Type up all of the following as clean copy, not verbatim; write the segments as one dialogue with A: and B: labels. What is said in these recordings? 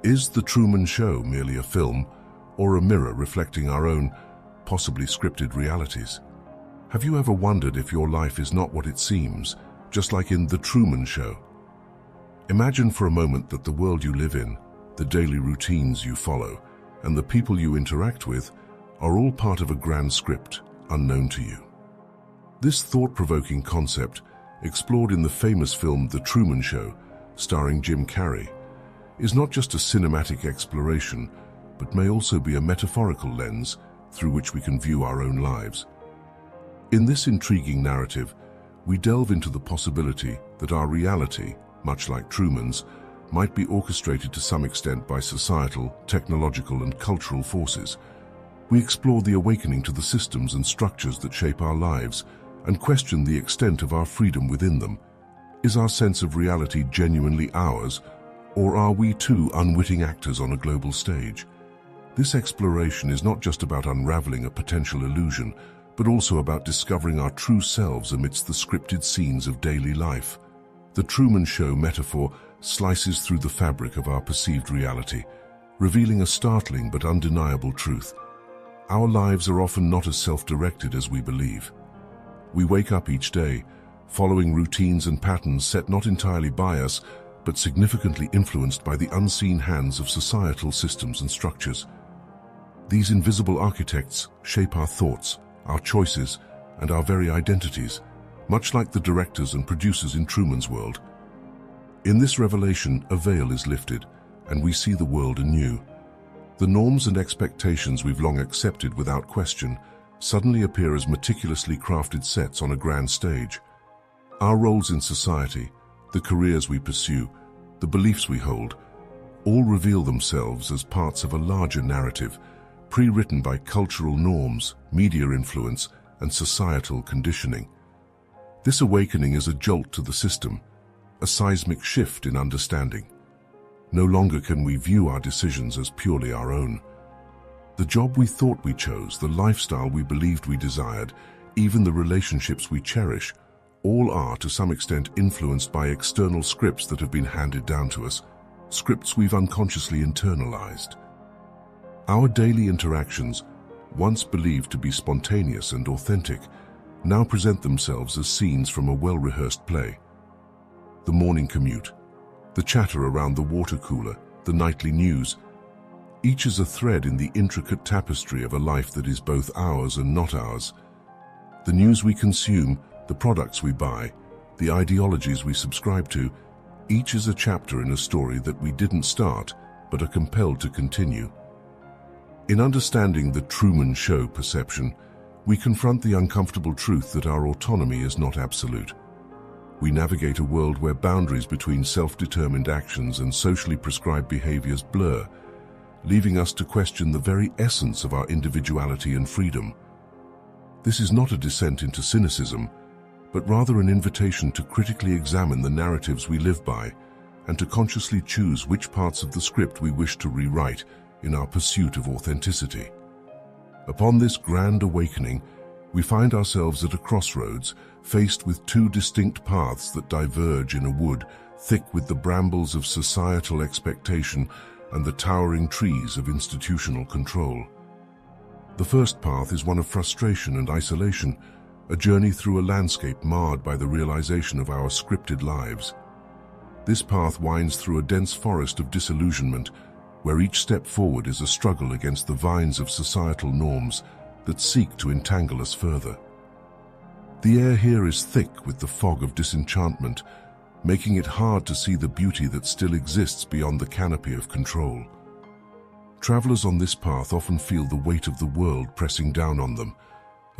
A: Is The Truman Show merely a film or a mirror reflecting our own, possibly scripted realities? Have you ever wondered if your life is not what it seems, just like in The Truman Show? Imagine for a moment that the world you live in, the daily routines you follow, and the people you interact with are all part of a grand script unknown to you. This thought-provoking concept, explored in the famous film The Truman Show, starring Jim Carrey, is not just a cinematic exploration, but may also be a metaphorical lens through which we can view our own lives. In this intriguing narrative, we delve into the possibility that our reality, much like Truman's, might be orchestrated to some extent by societal, technological, and cultural forces. We explore the awakening to the systems and structures that shape our lives and question the extent of our freedom within them. Is our sense of reality genuinely ours, or are we too unwitting actors on a global stage? This exploration is not just about unraveling a potential illusion, but also about discovering our true selves amidst the scripted scenes of daily life. The Truman Show metaphor slices through the fabric of our perceived reality, revealing a startling but undeniable truth. Our lives are often not as self-directed as we believe. We wake up each day, following routines and patterns set not entirely by us, but significantly influenced by the unseen hands of societal systems and structures. These invisible architects shape our thoughts, our choices, and our very identities, much like the directors and producers in Truman's world. In this revelation, a veil is lifted, and we see the world anew. The norms and expectations we've long accepted without question suddenly appear as meticulously crafted sets on a grand stage. Our roles in society, the careers we pursue, the beliefs we hold, all reveal themselves as parts of a larger narrative, pre-written by cultural norms, media influence, and societal conditioning. This awakening is a jolt to the system, a seismic shift in understanding. No longer can we view our decisions as purely our own. The job we thought we chose, the lifestyle we believed we desired, even the relationships we cherish, all are to some extent influenced by external scripts that have been handed down to us, scripts we've unconsciously internalized. Our daily interactions, once believed to be spontaneous and authentic, now present themselves as scenes from a well-rehearsed play. The morning commute, the chatter around the water cooler, the nightly news, each is a thread in the intricate tapestry of a life that is both ours and not ours. The news we consume, the products we buy, the ideologies we subscribe to, each is a chapter in a story that we didn't start, but are compelled to continue. In understanding the Truman Show perception, we confront the uncomfortable truth that our autonomy is not absolute. We navigate a world where boundaries between self-determined actions and socially prescribed behaviors blur, leaving us to question the very essence of our individuality and freedom. This is not a descent into cynicism, but rather an invitation to critically examine the narratives we live by and to consciously choose which parts of the script we wish to rewrite in our pursuit of authenticity. Upon this grand awakening, we find ourselves at a crossroads, faced with two distinct paths that diverge in a wood thick with the brambles of societal expectation and the towering trees of institutional control. The first path is one of frustration and isolation, a journey through a landscape marred by the realization of our scripted lives. This path winds through a dense forest of disillusionment, where each step forward is a struggle against the vines of societal norms that seek to entangle us further. The air here is thick with the fog of disenchantment, making it hard to see the beauty that still exists beyond the canopy of control. Travelers on this path often feel the weight of the world pressing down on them,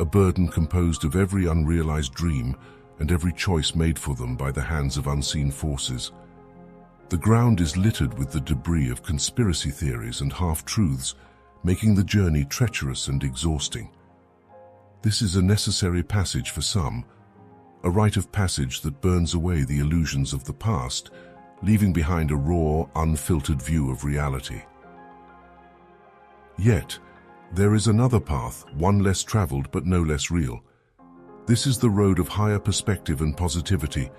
A: a burden composed of every unrealized dream and every choice made for them by the hands of unseen forces. The ground is littered with the debris of conspiracy theories and half-truths, making the journey treacherous and exhausting. This is a necessary passage for some, a rite of passage that burns away the illusions of the past, leaving behind a raw, unfiltered view of reality. Yet, there is another path, one less traveled but no less real. This is the road of higher perspective and positivity,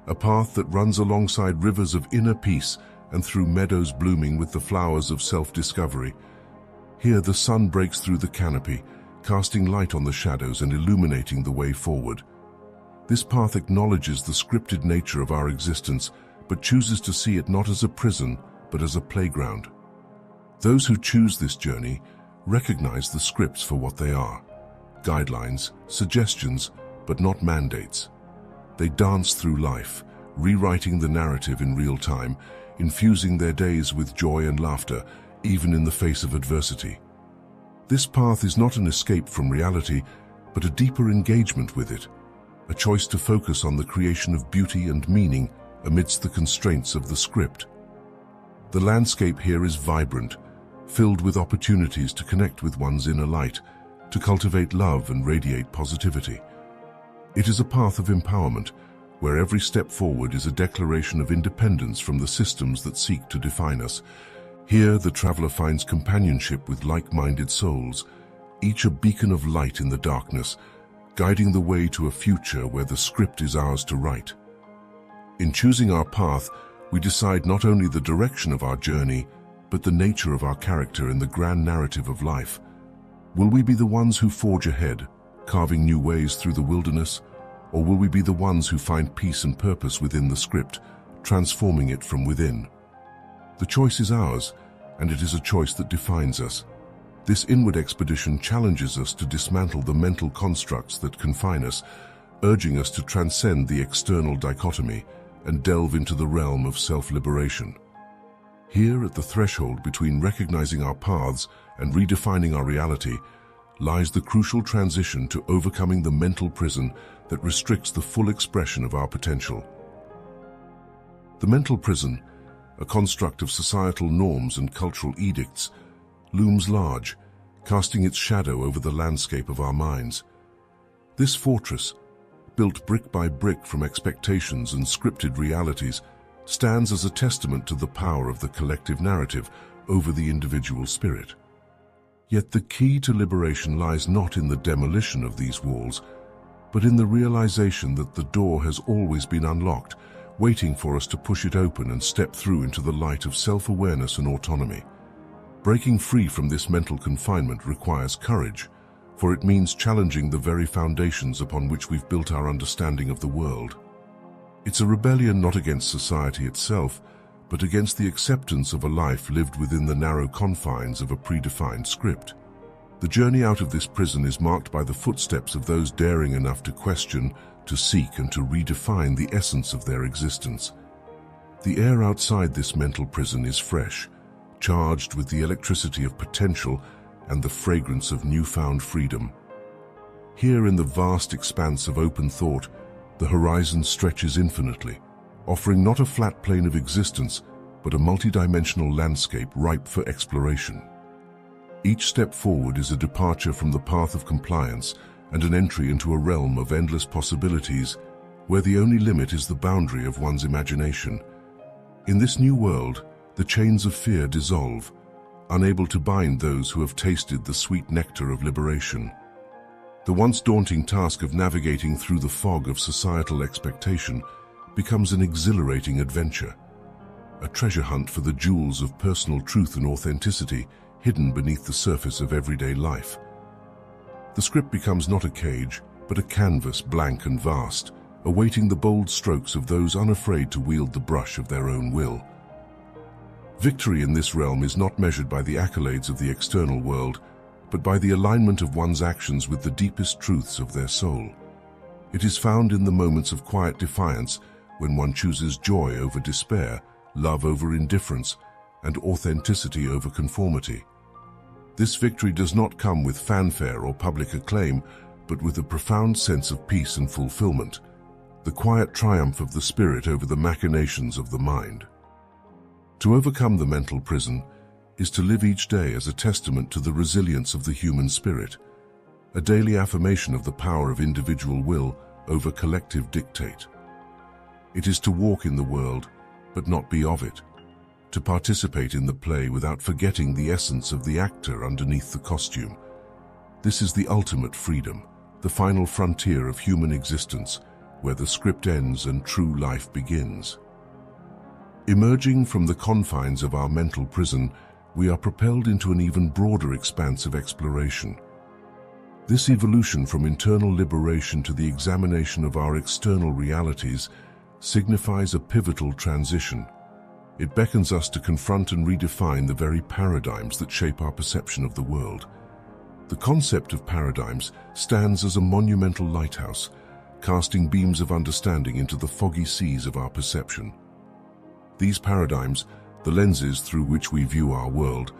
A: a path that runs alongside rivers of inner peace and through meadows blooming with the flowers of self-discovery. Here the sun breaks through the canopy, casting light on the shadows and illuminating the way forward. This path acknowledges the scripted nature of our existence, but chooses to see it not as a prison, but as a playground. Those who choose this journey recognize the scripts for what they are: guidelines, suggestions, but not mandates. They dance through life, rewriting the narrative in real time, infusing their days with joy and laughter, even in the face of adversity. This path is not an escape from reality, but a deeper engagement with it, a choice to focus on the creation of beauty and meaning amidst the constraints of the script. The landscape here is vibrant, filled with opportunities to connect with one's inner light, to cultivate love and radiate positivity. It is a path of empowerment, where every step forward is a declaration of independence from the systems that seek to define us. Here, the traveler finds companionship with like-minded souls, each a beacon of light in the darkness, guiding the way to a future where the script is ours to write. In choosing our path, we decide not only the direction of our journey, but the nature of our character in the grand narrative of life. Will we be the ones who forge ahead, carving new ways through the wilderness, or will we be the ones who find peace and purpose within the script, transforming it from within? The choice is ours, and it is a choice that defines us. This inward expedition challenges us to dismantle the mental constructs that confine us, urging us to transcend the external dichotomy and delve into the realm of self-liberation. Here, at the threshold between recognizing our paths and redefining our reality, lies the crucial transition to overcoming the mental prison that restricts the full expression of our potential. The mental prison, a construct of societal norms and cultural edicts, looms large, casting its shadow over the landscape of our minds. This fortress, built brick by brick from expectations and scripted realities, stands as a testament to the power of the collective narrative over the individual spirit. Yet the key to liberation lies not in the demolition of these walls, but in the realization that the door has always been unlocked, waiting for us to push it open and step through into the light of self-awareness and autonomy. Breaking free from this mental confinement requires courage, for it means challenging the very foundations upon which we've built our understanding of the world. It's a rebellion not against society itself, but against the acceptance of a life lived within the narrow confines of a predefined script. The journey out of this prison is marked by the footsteps of those daring enough to question, to seek, and to redefine the essence of their existence. The air outside this mental prison is fresh, charged with the electricity of potential and the fragrance of newfound freedom. Here in the vast expanse of open thought, the horizon stretches infinitely, offering not a flat plane of existence, but a multidimensional landscape ripe for exploration. Each step forward is a departure from the path of compliance and an entry into a realm of endless possibilities, where the only limit is the boundary of one's imagination. In this new world, the chains of fear dissolve, unable to bind those who have tasted the sweet nectar of liberation. The once daunting task of navigating through the fog of societal expectation becomes an exhilarating adventure, a treasure hunt for the jewels of personal truth and authenticity hidden beneath the surface of everyday life. The script becomes not a cage, but a canvas blank and vast, awaiting the bold strokes of those unafraid to wield the brush of their own will. Victory in this realm is not measured by the accolades of the external world, but by the alignment of one's actions with the deepest truths of their soul. It is found in the moments of quiet defiance, when one chooses joy over despair, love over indifference, and authenticity over conformity. This victory does not come with fanfare or public acclaim, but with a profound sense of peace and fulfillment, the quiet triumph of the spirit over the machinations of the mind. To overcome the mental prison is to live each day as a testament to the resilience of the human spirit, a daily affirmation of the power of individual will over collective dictate. It is to walk in the world, but not be of it, to participate in the play without forgetting the essence of the actor underneath the costume. This is the ultimate freedom, the final frontier of human existence, where the script ends and true life begins. Emerging from the confines of our mental prison, we are propelled into an even broader expanse of exploration. This evolution from internal liberation to the examination of our external realities signifies a pivotal transition. It beckons us to confront and redefine the very paradigms that shape our perception of the world. The concept of paradigms stands as a monumental lighthouse, casting beams of understanding into the foggy seas of our perception. These paradigms, the lenses through which we view our world,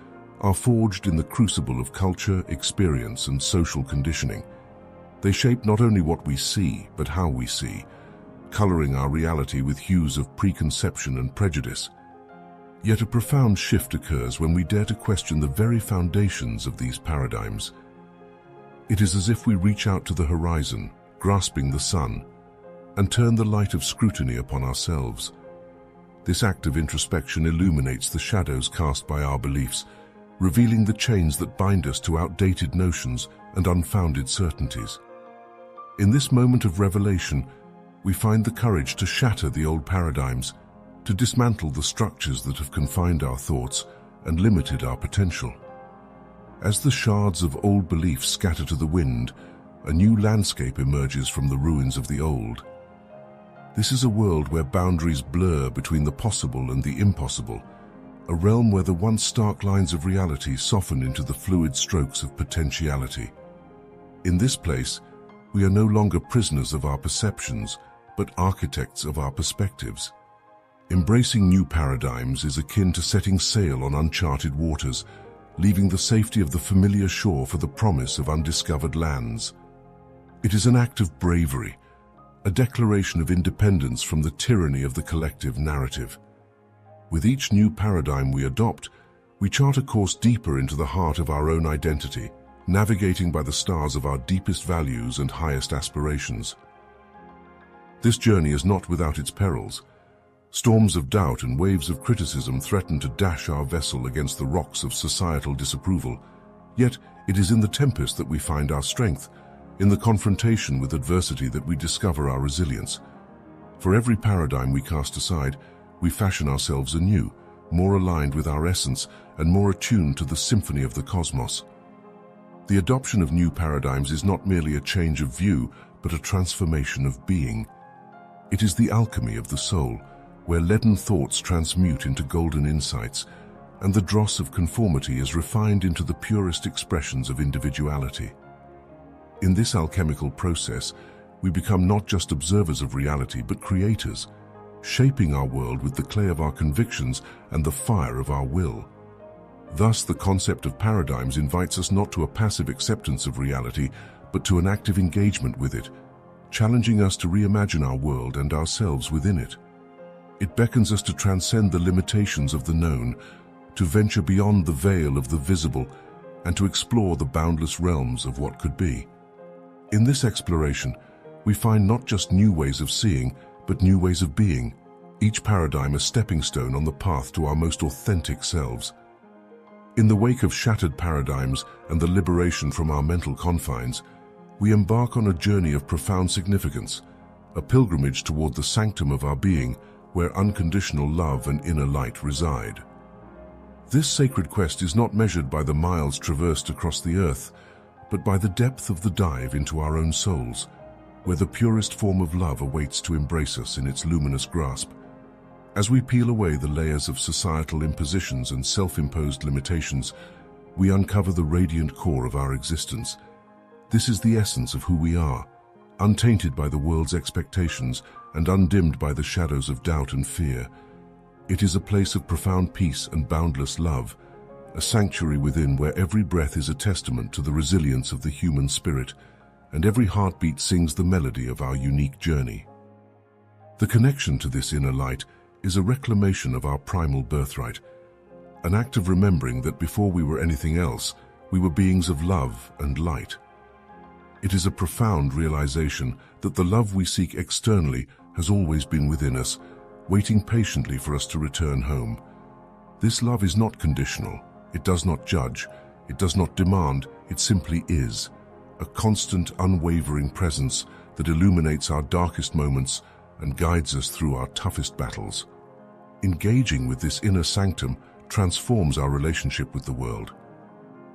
A: are forged in the crucible of culture, experience, and social conditioning. They shape not only what we see, but how we see, coloring our reality with hues of preconception and prejudice. Yet a profound shift occurs when we dare to question the very foundations of these paradigms. It is as if we reach out to the horizon, grasping the sun, and turn the light of scrutiny upon ourselves. This act of introspection illuminates the shadows cast by our beliefs, revealing the chains that bind us to outdated notions and unfounded certainties. In this moment of revelation, we find the courage to shatter the old paradigms, to dismantle the structures that have confined our thoughts and limited our potential. As the shards of old beliefs scatter to the wind, a new landscape emerges from the ruins of the old. This is a world where boundaries blur between the possible and the impossible, a realm where the once stark lines of reality soften into the fluid strokes of potentiality. In this place, we are no longer prisoners of our perceptions, but architects of our perspectives. Embracing new paradigms is akin to setting sail on uncharted waters, leaving the safety of the familiar shore for the promise of undiscovered lands. It is an act of bravery, a declaration of independence from the tyranny of the collective narrative. With each new paradigm we adopt, we chart a course deeper into the heart of our own identity, navigating by the stars of our deepest values and highest aspirations. This journey is not without its perils. Storms of doubt and waves of criticism threaten to dash our vessel against the rocks of societal disapproval. Yet, it is in the tempest that we find our strength, in the confrontation with adversity that we discover our resilience. For every paradigm we cast aside, we fashion ourselves anew, more aligned with our essence and more attuned to the symphony of the cosmos. The adoption of new paradigms is not merely a change of view, but a transformation of being. It is the alchemy of the soul, where leaden thoughts transmute into golden insights, and the dross of conformity is refined into the purest expressions of individuality. In this alchemical process, we become not just observers of reality, but creators, shaping our world with the clay of our convictions and the fire of our will. Thus, the concept of paradigms invites us not to a passive acceptance of reality, but to an active engagement with it, challenging us to reimagine our world and ourselves within it. It beckons us to transcend the limitations of the known, to venture beyond the veil of the visible, and to explore the boundless realms of what could be. In this exploration, we find not just new ways of seeing, but new ways of being, each paradigm a stepping stone on the path to our most authentic selves. In the wake of shattered paradigms and the liberation from our mental confines, we embark on a journey of profound significance, a pilgrimage toward the sanctum of our being, where unconditional love and inner light reside. This sacred quest is not measured by the miles traversed across the earth, but by the depth of the dive into our own souls, where the purest form of love awaits to embrace us in its luminous grasp. As we peel away the layers of societal impositions and self-imposed limitations, we uncover the radiant core of our existence. This is the essence of who we are, untainted by the world's expectations and undimmed by the shadows of doubt and fear. It is a place of profound peace and boundless love, a sanctuary within where every breath is a testament to the resilience of the human spirit, and every heartbeat sings the melody of our unique journey. The connection to this inner light is a reclamation of our primal birthright, an act of remembering that before we were anything else, we were beings of love and light. It is a profound realization that the love we seek externally has always been within us, waiting patiently for us to return home. This love is not conditional. It does not judge. It does not demand. It simply is, a constant, unwavering presence that illuminates our darkest moments and guides us through our toughest battles. Engaging with this inner sanctum transforms our relationship with the world.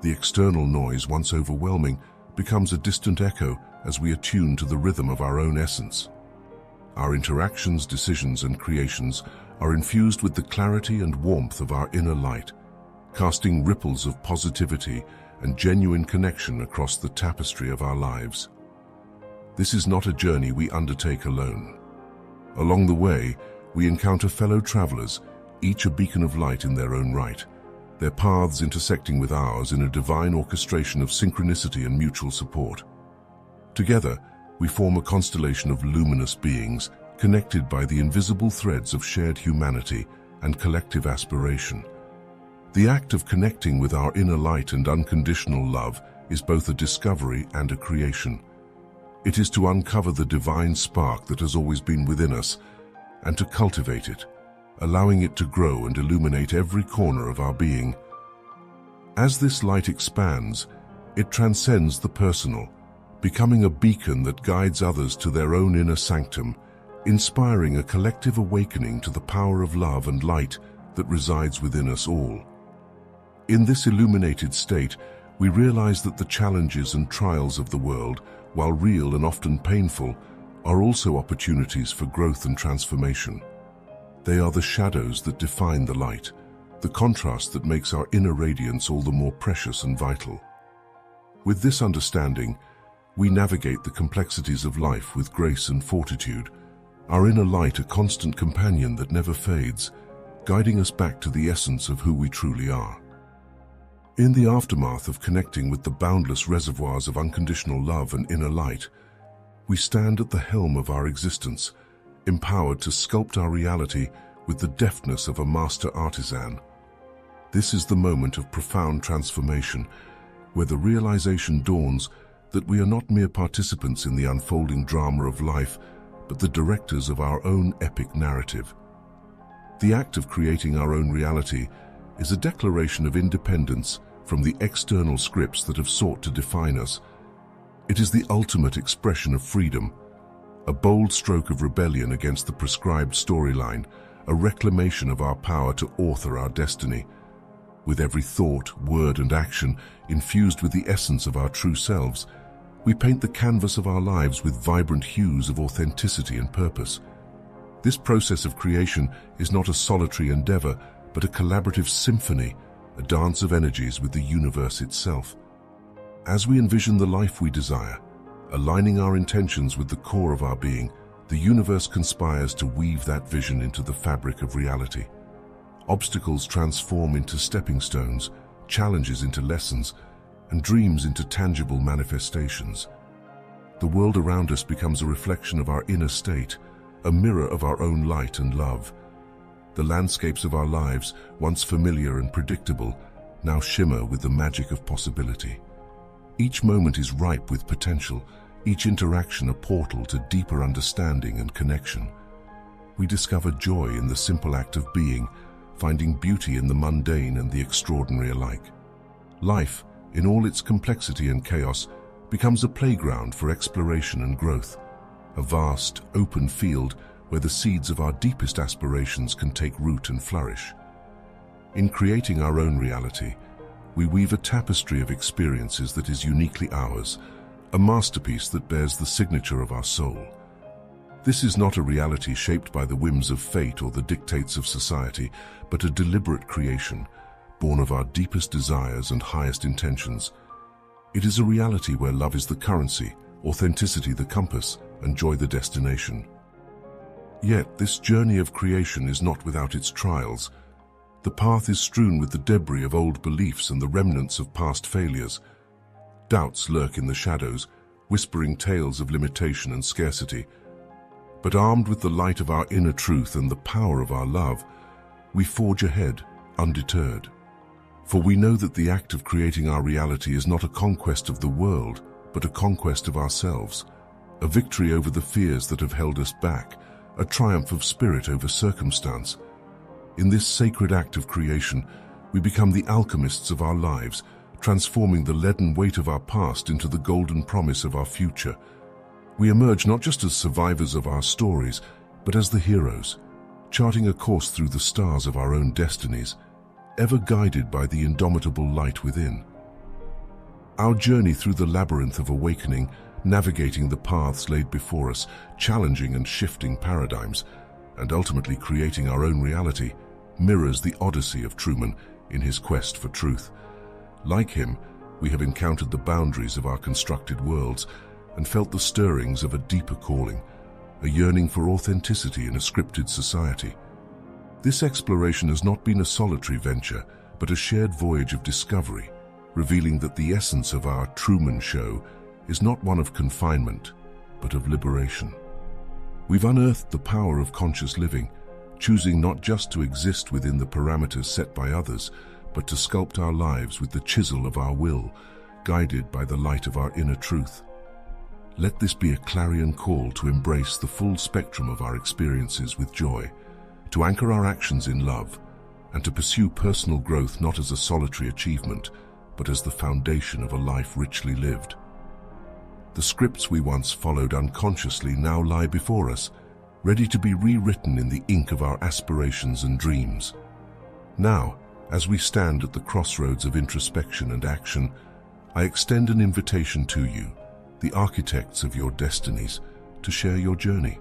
A: The external noise, once overwhelming, becomes a distant echo as we attune to the rhythm of our own essence. Our interactions, decisions, and creations are infused with the clarity and warmth of our inner light, casting ripples of positivity and genuine connection across the tapestry of our lives. This is not a journey we undertake alone. Along the way, we encounter fellow travelers, each a beacon of light in their own right, their paths intersecting with ours in a divine orchestration of synchronicity and mutual support. Together, we form a constellation of luminous beings, connected by the invisible threads of shared humanity and collective aspiration. The act of connecting with our inner light and unconditional love is both a discovery and a creation. It is to uncover the divine spark that has always been within us and to cultivate it, allowing it to grow and illuminate every corner of our being. As this light expands, it transcends the personal, becoming a beacon that guides others to their own inner sanctum, inspiring a collective awakening to the power of love and light that resides within us all. In this illuminated state, we realize that the challenges and trials of the world, while real and often painful, are also opportunities for growth and transformation. They are the shadows that define the light, the contrast that makes our inner radiance all the more precious and vital. With this understanding, we navigate the complexities of life with grace and fortitude, our inner light a constant companion that never fades, guiding us back to the essence of who we truly are. In the aftermath of connecting with the boundless reservoirs of unconditional love and inner light, we stand at the helm of our existence, empowered to sculpt our reality with the deftness of a master artisan. This is the moment of profound transformation, where the realization dawns that we are not mere participants in the unfolding drama of life, but the directors of our own epic narrative. The act of creating our own reality is a declaration of independence from the external scripts that have sought to define us. It is the ultimate expression of freedom, a bold stroke of rebellion against the prescribed storyline, a reclamation of our power to author our destiny. With every thought, word, and action infused with the essence of our true selves, we paint the canvas of our lives with vibrant hues of authenticity and purpose. This process of creation is not a solitary endeavor, but a collaborative symphony, a dance of energies with the universe itself. As we envision the life we desire, aligning our intentions with the core of our being, the universe conspires to weave that vision into the fabric of reality. Obstacles transform into stepping stones, challenges into lessons, and dreams into tangible manifestations. The world around us becomes a reflection of our inner state, a mirror of our own light and love. The landscapes of our lives, once familiar and predictable, now shimmer with the magic of possibility. Each moment is ripe with potential, each interaction a portal to deeper understanding and connection. We discover joy in the simple act of being, finding beauty in the mundane and the extraordinary alike. Life, in all its complexity and chaos, becomes a playground for exploration and growth, a vast, open field where the seeds of our deepest aspirations can take root and flourish. In creating our own reality, we weave a tapestry of experiences that is uniquely ours, a masterpiece that bears the signature of our soul. This is not a reality shaped by the whims of fate or the dictates of society, but a deliberate creation, born of our deepest desires and highest intentions. It is a reality where love is the currency, authenticity the compass, and joy the destination. Yet, this journey of creation is not without its trials. The path is strewn with the debris of old beliefs and the remnants of past failures. Doubts lurk in the shadows, whispering tales of limitation and scarcity. But armed with the light of our inner truth and the power of our love, we forge ahead, undeterred. For we know that the act of creating our reality is not a conquest of the world, but a conquest of ourselves, a victory over the fears that have held us back, a triumph of spirit over circumstance. In this sacred act of creation, we become the alchemists of our lives, transforming the leaden weight of our past into the golden promise of our future. We emerge not just as survivors of our stories, but as the heroes, charting a course through the stars of our own destinies, ever guided by the indomitable light within. Our journey through the labyrinth of awakening, navigating the paths laid before us, challenging and shifting paradigms, and ultimately creating our own reality, mirrors the odyssey of Truman in his quest for truth. Like him, we have encountered the boundaries of our constructed worlds and felt the stirrings of a deeper calling, a yearning for authenticity in a scripted society. This exploration has not been a solitary venture, but a shared voyage of discovery, revealing that the essence of our Truman Show is not one of confinement, but of liberation. We've unearthed the power of conscious living, choosing not just to exist within the parameters set by others, but to sculpt our lives with the chisel of our will, guided by the light of our inner truth. Let this be a clarion call to embrace the full spectrum of our experiences with joy, to anchor our actions in love, and to pursue personal growth not as a solitary achievement, but as the foundation of a life richly lived. The scripts we once followed unconsciously now lie before us, ready to be rewritten in the ink of our aspirations and dreams. Now, as we stand at the crossroads of introspection and action, I extend an invitation to you, the architects of your destinies, to share your journey.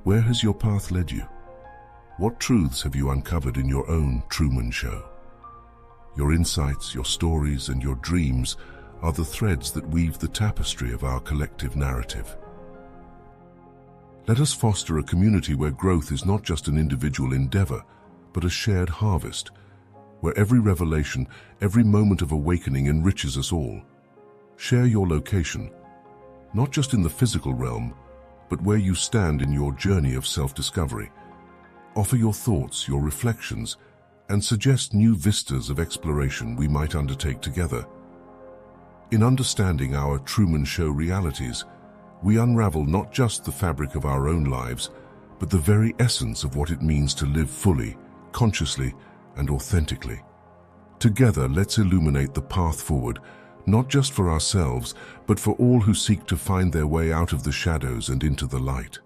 A: Where has your path led you? What truths have you uncovered in your own Truman Show? Your insights, your stories, and your dreams are the threads that weave the tapestry of our collective narrative. Let us foster a community where growth is not just an individual endeavor, but a shared harvest, where every revelation, every moment of awakening enriches us all. Share your location, not just in the physical realm, but where you stand in your journey of self-discovery. Offer your thoughts, your reflections, and suggest new vistas of exploration we might undertake together. In understanding our Truman Show realities, we unravel not just the fabric of our own lives, but the very essence of what it means to live fully, consciously, and authentically. Together, let's illuminate the path forward, not just for ourselves, but for all who seek to find their way out of the shadows and into the light.